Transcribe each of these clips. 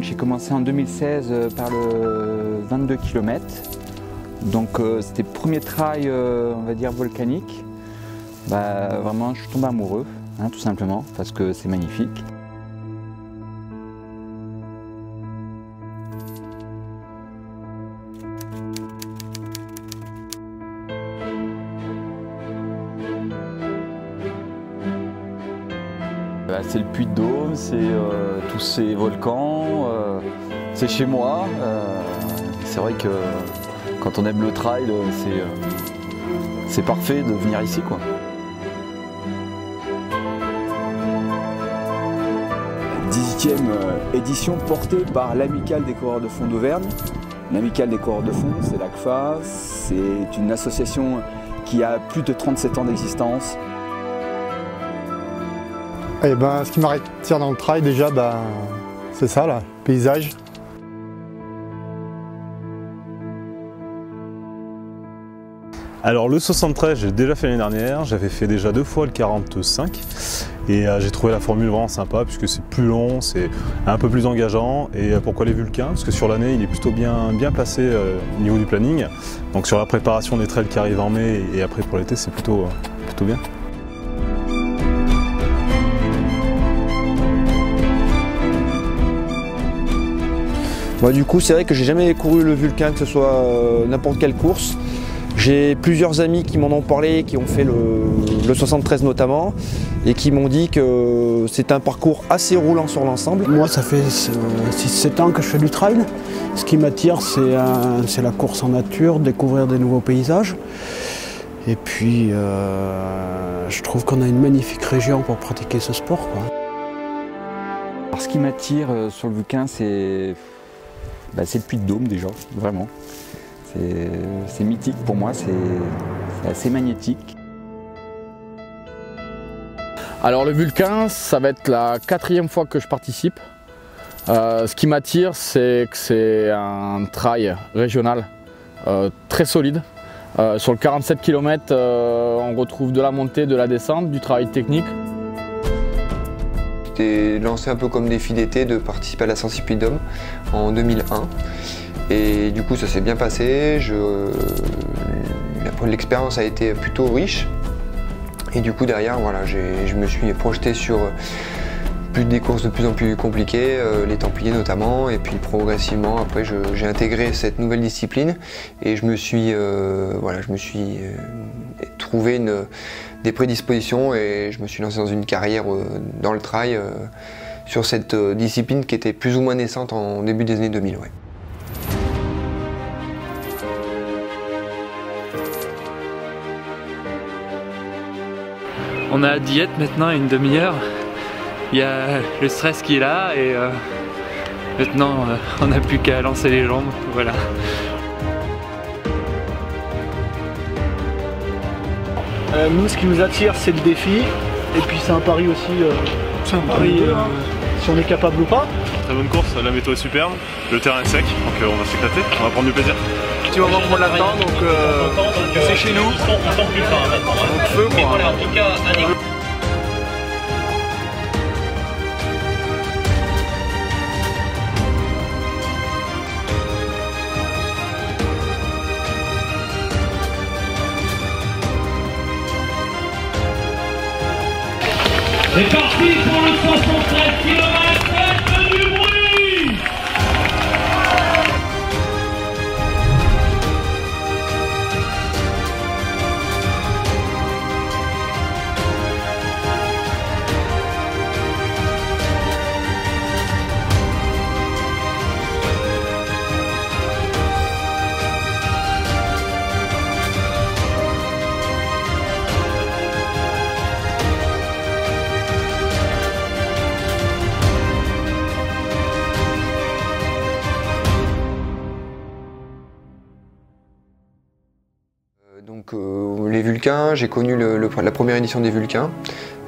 Donc j'ai commencé en 2016 par le 22 km. Donc c'était le premier trail, on va dire, volcanique. Vraiment, je suis tombé amoureux, hein, tout simplement, parce que c'est magnifique. C'est le Puy-de-Dôme, c'est tous ces volcans, c'est chez moi. C'est vrai que quand on aime le trail, c'est parfait de venir ici, quoi. 18e édition portée par l'Amicale des coureurs de fond d'Auvergne. L'Amicale des coureurs de fond, c'est l'ACFA, c'est une association qui a plus de 37 ans d'existence. Et ce qui m'attire dans le trail déjà, c'est ça là, le paysage. Alors le 73, j'ai déjà fait l'année dernière, j'avais fait déjà 2 fois le 45 et j'ai trouvé la formule vraiment sympa puisque c'est plus long, c'est un peu plus engageant. Et pourquoi les Vulcains? Parce que sur l'année il est plutôt bien placé au niveau du planning. Donc sur la préparation des trails qui arrivent en mai et après pour l'été, c'est plutôt bien. Moi, du coup, c'est vrai que j'ai jamais couru le Vulcain, que ce soit n'importe quelle course. J'ai plusieurs amis qui m'en ont parlé, qui ont fait le 73 notamment, et qui m'ont dit que c'est un parcours assez roulant sur l'ensemble. Moi, ça fait 6-7 ans que je fais du trail. Ce qui m'attire, c'est la course en nature, découvrir des nouveaux paysages. Et puis, je trouve qu'on a une magnifique région pour pratiquer ce sport, quoi. Alors, ce qui m'attire sur le Vulcain, c'est le Puy-de-Dôme déjà, vraiment. C'est mythique pour moi, c'est assez magnétique. Alors le Vulcain, ça va être la 4e fois que je participe. Ce qui m'attire, c'est que c'est un trail régional très solide. Sur le 47 km, on retrouve de la montée, de la descente, du travail technique. J'étais lancé un peu comme défi d'été de participer à la Sancy Puy-de-Dôme en 2001. Et du coup ça s'est bien passé, l'expérience a été plutôt riche. Et du coup derrière, voilà, je me suis projeté sur des courses de plus en plus compliquées, les Templiers notamment, et puis progressivement après j'ai intégré cette nouvelle discipline et je me suis trouvé des prédispositions et je me suis lancé dans une carrière dans le trail sur cette discipline qui était plus ou moins naissante en début des années 2000. Ouais. On a diète maintenant une demi-heure. Il y a le stress qui est là et maintenant on n'a plus qu'à lancer les jambes. Voilà. Nous, ce qui nous attire, c'est le défi. Et puis c'est un pari aussi. C'est un pari si on est capable ou pas. Très bonne course, la météo est superbe, le terrain est sec, donc on va s'éclater, on va prendre du plaisir. Petit moment pour l'attendre, donc c'est chez nous. On sent plus fin maintenant. Donc feu, mais voilà, en tout cas, c'est parti pour le 73 km, faites du bruit! Donc les Vulcains, j'ai connu la première édition des Vulcains.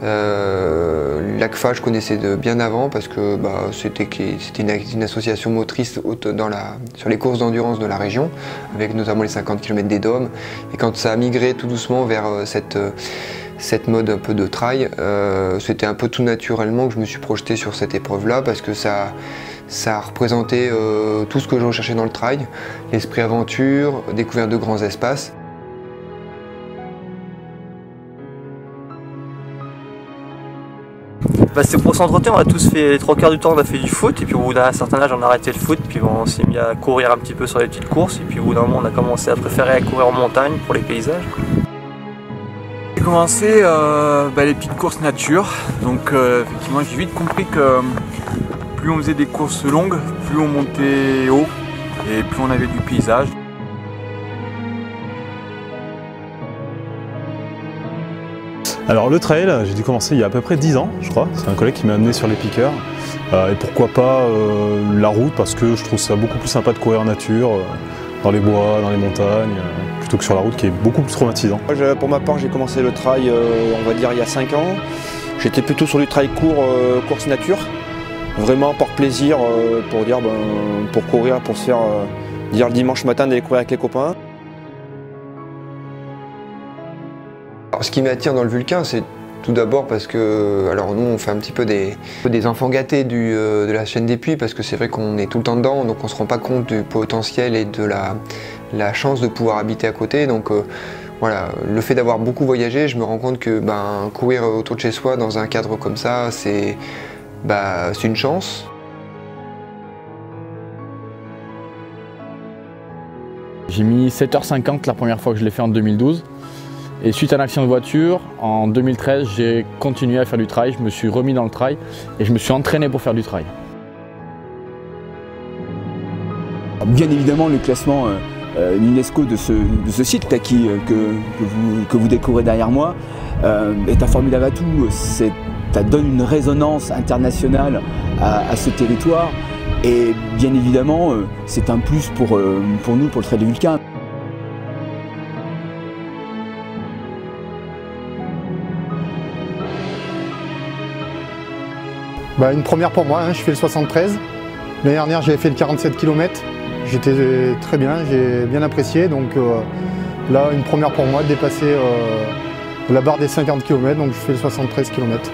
L'ACFA, je connaissais bien avant parce que c'était une association motrice sur les courses d'endurance de la région, avec notamment les 50 km des Dômes. Et quand ça a migré tout doucement vers cette mode un peu de trail, c'était un peu tout naturellement que je me suis projeté sur cette épreuve-là parce que ça ça représentait tout ce que je recherchais dans le trail, l'esprit aventure, découverte de grands espaces. C'est pour s'entretenir, on a tous fait les 3/4 du temps, on a fait du foot, et puis au bout d'un certain âge on a arrêté le foot, puis on s'est mis à courir un petit peu sur les petites courses, et puis au bout d'un moment on a commencé à préférer courir en montagne pour les paysages. J'ai commencé les petites courses nature, donc effectivement j'ai vite compris que plus on faisait des courses longues, plus on montait haut et plus on avait du paysage. Alors le trail, j'ai dû commencer il y a à peu près 10 ans, je crois. C'est un collègue qui m'a amené sur les piqueurs. Et pourquoi pas la route, parce que je trouve ça beaucoup plus sympa de courir en nature, dans les bois, dans les montagnes, plutôt que sur la route qui est beaucoup plus traumatisant. Pour ma part, j'ai commencé le trail, on va dire, il y a 5 ans. J'étais plutôt sur du trail court, course nature. Vraiment par plaisir, pour courir, pour se faire dire le dimanche matin d'aller courir avec les copains. Alors, ce qui m'attire dans le Vulcain, c'est tout d'abord parce que, alors nous on fait un petit peu des enfants gâtés de la chaîne des Puys, parce que c'est vrai qu'on est tout le temps dedans, donc on se rend pas compte du potentiel et de la chance de pouvoir habiter à côté. Donc voilà, le fait d'avoir beaucoup voyagé, je me rends compte que courir autour de chez soi dans un cadre comme ça, c'est une chance. J'ai mis 7h50 la première fois que je l'ai fait en 2012. Et suite à un accident de voiture, en 2013, j'ai continué à faire du trail, je me suis remis dans le trail et je me suis entraîné pour faire du trail. Bien évidemment, le classement UNESCO de ce site là, que vous découvrez derrière moi est un formidable atout. Ça donne une résonance internationale à ce territoire et bien évidemment, c'est un plus pour nous, pour le Trail du Vulcain. Une première pour moi, je fais le 73. L'année dernière j'avais fait le 47 km. J'étais très bien, j'ai bien apprécié. Donc là, une première pour moi, de dépasser la barre des 50 km, donc je fais le 73 km.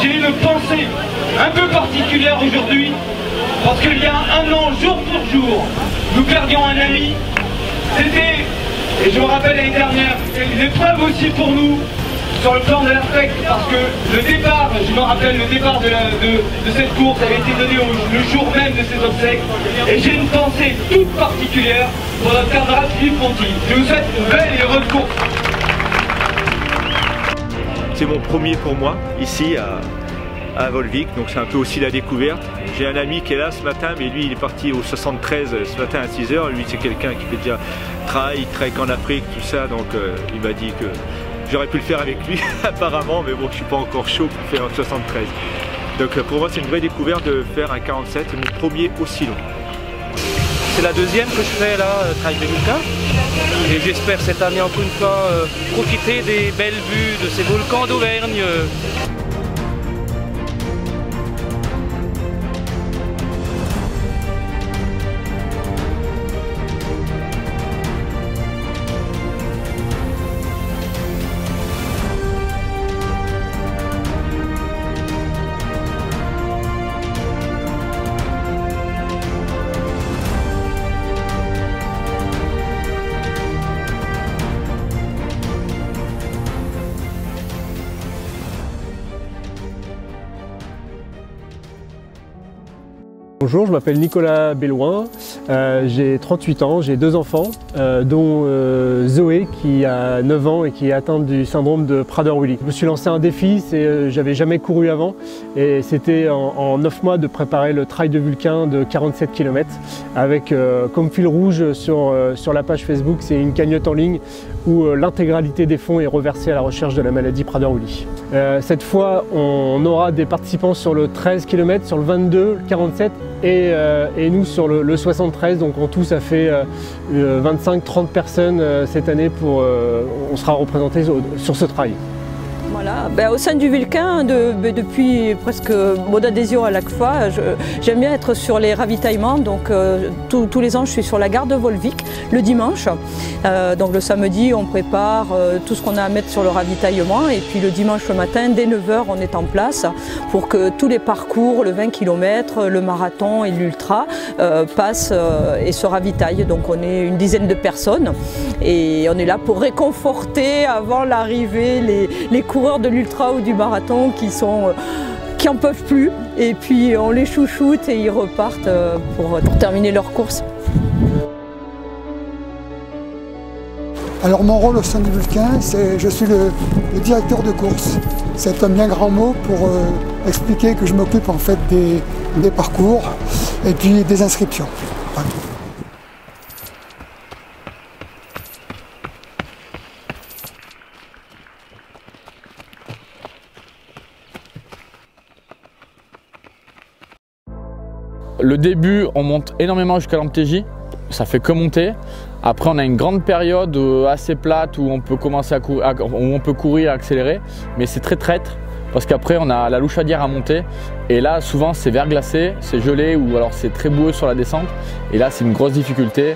J'ai une pensée un peu particulière aujourd'hui, parce qu'il y a un an, jour pour jour, nous perdions un ami. C'était, et je me rappelle l'année dernière, une épreuve aussi pour nous, sur le plan de l'affect, parce que le départ, je me rappelle le départ de cette course avait été donné le jour même de ses obsèques, et j'ai une pensée toute particulière pour notre camarade Philippe Ponty. Je vous souhaite une belle et heureuse course. C'est mon premier pour moi, ici à Volvic, donc c'est un peu aussi la découverte. J'ai un ami qui est là ce matin, mais lui il est parti au 73 ce matin à 6 h. Lui c'est quelqu'un qui fait déjà trek en Afrique, tout ça, donc il m'a dit que j'aurais pu le faire avec lui apparemment, mais bon je suis pas encore chaud pour faire un 73. Donc pour moi c'est une vraie découverte de faire un 47, c'est mon premier aussi long. C'est la deuxième que je fais là, Trail du Vulcain. Et j'espère cette année encore une fois profiter des belles vues de ces volcans d'Auvergne. Bonjour, je m'appelle Nicolas Bellouin, j'ai 38 ans, j'ai 2 enfants, dont Zoé qui a 9 ans et qui est atteinte du syndrome de Prader-Willi. Je me suis lancé un défi, j'avais jamais couru avant et c'était en 9 mois de préparer le Trail de Vulcain de 47 km avec comme fil rouge sur la page Facebook, c'est une cagnotte en ligne où l'intégralité des fonds est reversée à la recherche de la maladie Prader-Willi. Cette fois, on aura des participants sur le 13 km, sur le 22, le 47 et nous sur le 73. Donc en tout, ça fait 25-30 personnes cette année. On sera représentés sur ce trail. Voilà, au sein du Vulcain, depuis presque mon adhésion à l'ACFA, j'aime bien être sur les ravitaillements. Donc tous les ans, je suis sur la gare de Volvic le dimanche. Donc le samedi, on prépare tout ce qu'on a à mettre sur le ravitaillement. Et puis le dimanche le matin, dès 9 h, on est en place pour que tous les parcours, le 20 km, le marathon et l'ultra, passent et se ravitaillent. Donc on est une dizaine de personnes et on est là pour réconforter avant l'arrivée les coureurs de l'ultra ou du marathon qui en peuvent plus, et puis on les chouchoute et ils repartent pour terminer leur course. Alors mon rôle au sein du Vulcain, je suis le directeur de course. C'est un bien grand mot pour expliquer que je m'occupe en fait des parcours et puis des inscriptions. Voilà. Le début, on monte énormément jusqu'à l'MTJ, ça fait que monter. Après, on a une grande période assez plate où on peut commencer à courir, où on peut courir, accélérer, mais c'est très traître parce qu'après, on a la Louchadière à monter. Et là, souvent, c'est verglacé, c'est gelé ou alors c'est très boueux sur la descente. Et là, c'est une grosse difficulté.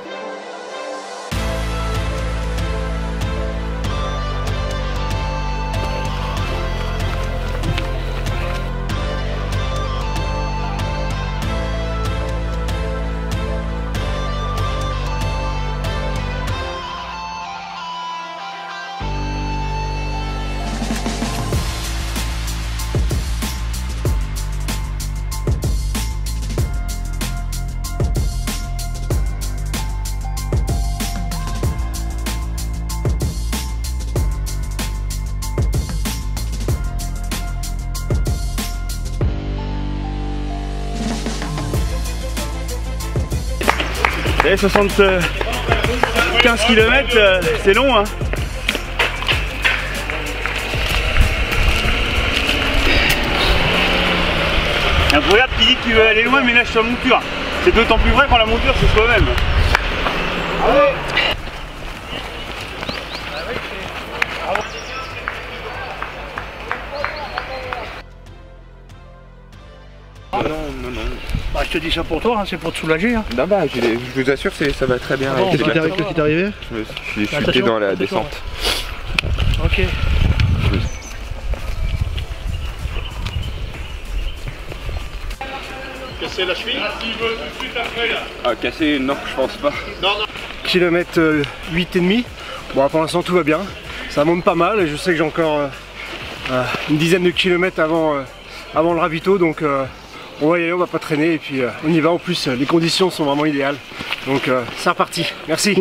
Et 75 km, c'est long, hein. Un brouillard qui dit que tu veux aller loin mais nage sur la monture. C'est d'autant plus vrai quand la monture c'est soi-même. Non. Bah, je te dis ça pour toi, hein, c'est pour te soulager. Hein. Non, bah, je vous assure, ça va très bien. Qu'est-ce qui t'est arrivé? Je suis chuté dans la descente. Ok. Casser la cheville? Tout de suite après là. Ah, casser, non, je pense pas. Non. Kilomètre 8,5. Bon, pour l'instant tout va bien. Ça monte pas mal et je sais que j'ai encore une dizaine de kilomètres avant le ravito, donc on va y aller, on va pas traîner et puis on y va. En plus, les conditions sont vraiment idéales. Donc c'est reparti. Merci.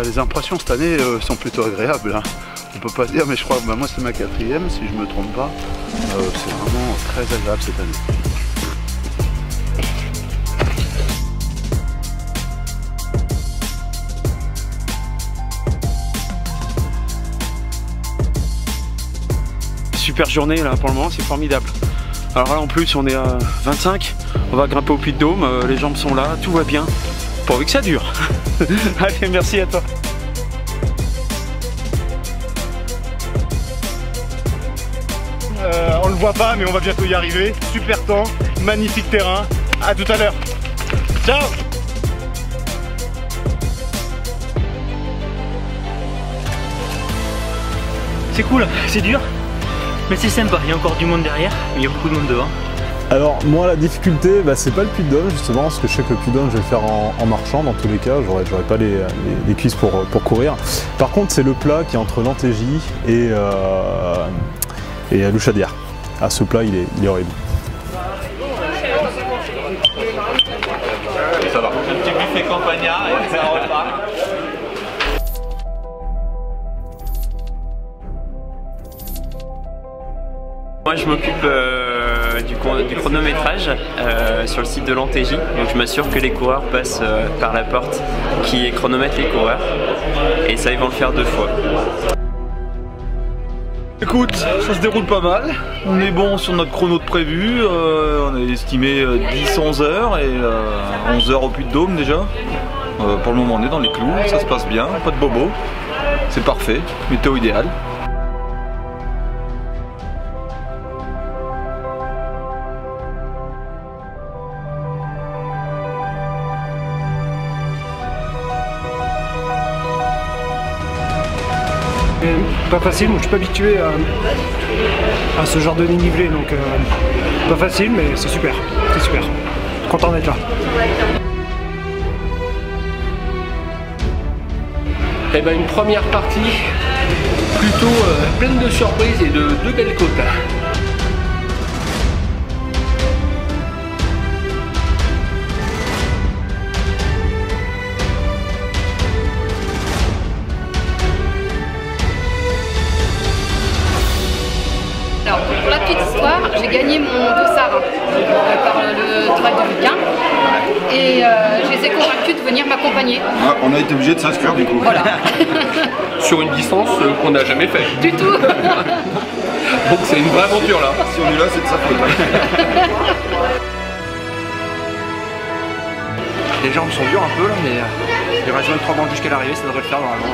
Les impressions cette année sont plutôt agréables. Hein. On peut pas dire, mais je crois que moi c'est ma 4e, si je me trompe pas. C'est vraiment très agréable cette année. Super journée là pour le moment, c'est formidable. Alors là en plus on est à 25, on va grimper au Puy de Dôme, les jambes sont là, tout va bien. Pourvu que ça dure. Allez, merci à toi. On le voit pas mais on va bientôt y arriver. Super temps, magnifique terrain. À tout à l'heure. Ciao. C'est cool, c'est dur, mais c'est sympa. Il y a encore du monde derrière, mais il y a beaucoup de monde devant. Alors moi la difficulté c'est pas le Puy de Dôme justement, parce que je sais que le Puy de Dôme je vais le faire en marchant dans tous les cas, j'aurais pas les cuisses pour courir. Par contre c'est le plat qui est entre l'Antégy et Louchadière. Ah ce plat il est horrible. Ça va. Un petit buffet campagnard et c'est un repas. Moi je m'occupe du du chronométrage sur le site de l'Antégie. Donc je m'assure que les coureurs passent par la porte qui chronomètre les coureurs. Et ça, ils vont le faire 2 fois. Écoute, ça se déroule pas mal. On est bon sur notre chrono de prévu. On a estimé 10-11 heures et 11 heures au Puy-de-Dôme déjà. Pour le moment, on est dans les clous, ça se passe bien, pas de bobo. C'est parfait, météo idéale. Pas facile, moi je suis pas habitué à ce genre de dénivelé, donc pas facile, mais c'est super, content d'être là. Eh ben, une première partie plutôt pleine de surprises et de belles côtes. Alors, pour la petite histoire, j'ai gagné mon dossard par le trail de Vulcain et je les ai convaincus de venir m'accompagner. Ah, on a été obligé de s'inscrire du coup. Voilà. Sur une distance qu'on n'a jamais fait. Du tout. Donc c'est une vraie aventure là. Si on est là, c'est de sa faute. Les jambes sont dures un peu là, mais il reste 23 bandes jusqu'à l'arrivée, ça devrait le faire normalement.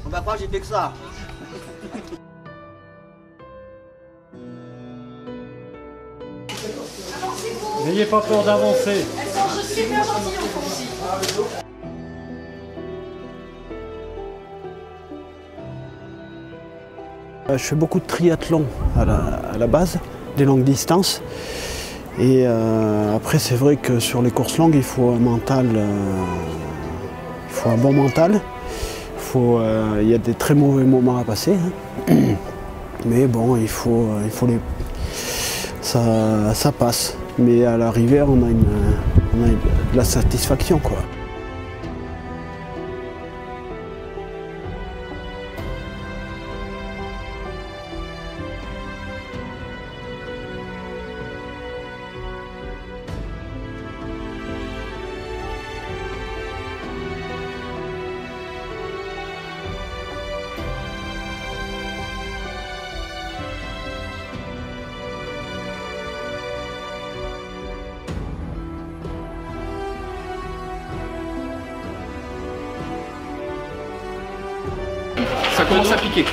On va croire que j'ai fait que ça. N'ayez pas peur d'avancer. Je fais beaucoup de triathlon à la base, des longues distances. Et après, c'est vrai que sur les courses longues, il faut un mental, il faut un bon mental. Il y a des très mauvais moments à passer, hein. Mais bon, ça passe. Mais à l'arrivée, on a de la satisfaction, quoi. Ça commence à piquer.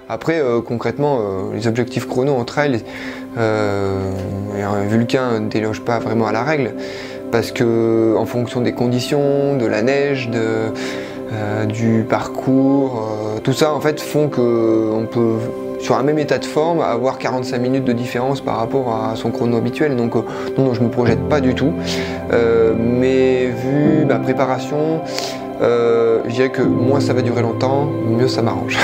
Après, concrètement, les objectifs chrono en trail, un Vulcain ne déloge pas vraiment à la règle, parce que en fonction des conditions, de la neige, du parcours, tout ça en fait font qu'on peut, sur un même état de forme, avoir 45 minutes de différence par rapport à son chrono habituel. Donc non, je ne me projette pas du tout. Mais vu ma préparation, je dirais que moins ça va durer longtemps, mieux ça m'arrange.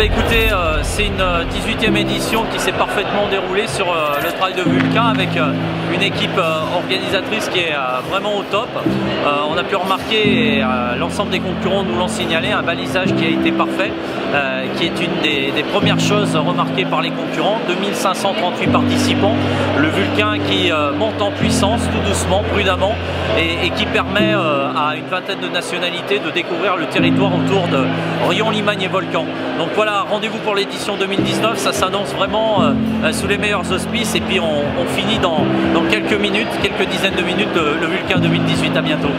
Bah écoutez, c'est une 18e édition qui s'est parfaitement déroulée sur le trail de Vulcain avec une équipe organisatrice qui est vraiment au top. On a pu remarquer, et l'ensemble des concurrents nous l'ont signalé, un balisage qui a été parfait, qui est une des premières choses remarquées par les concurrents. 2538 participants, le Vulcain qui monte en puissance tout doucement, prudemment, et qui permet à une vingtaine de nationalités de découvrir le territoire autour de Rion, Limagne et Volcan. Donc voilà, rendez-vous pour l'édition 2019, ça s'annonce vraiment sous les meilleurs auspices, et puis on finit dans quelques minutes, quelques dizaines de minutes le Vulcain 2018. À bientôt.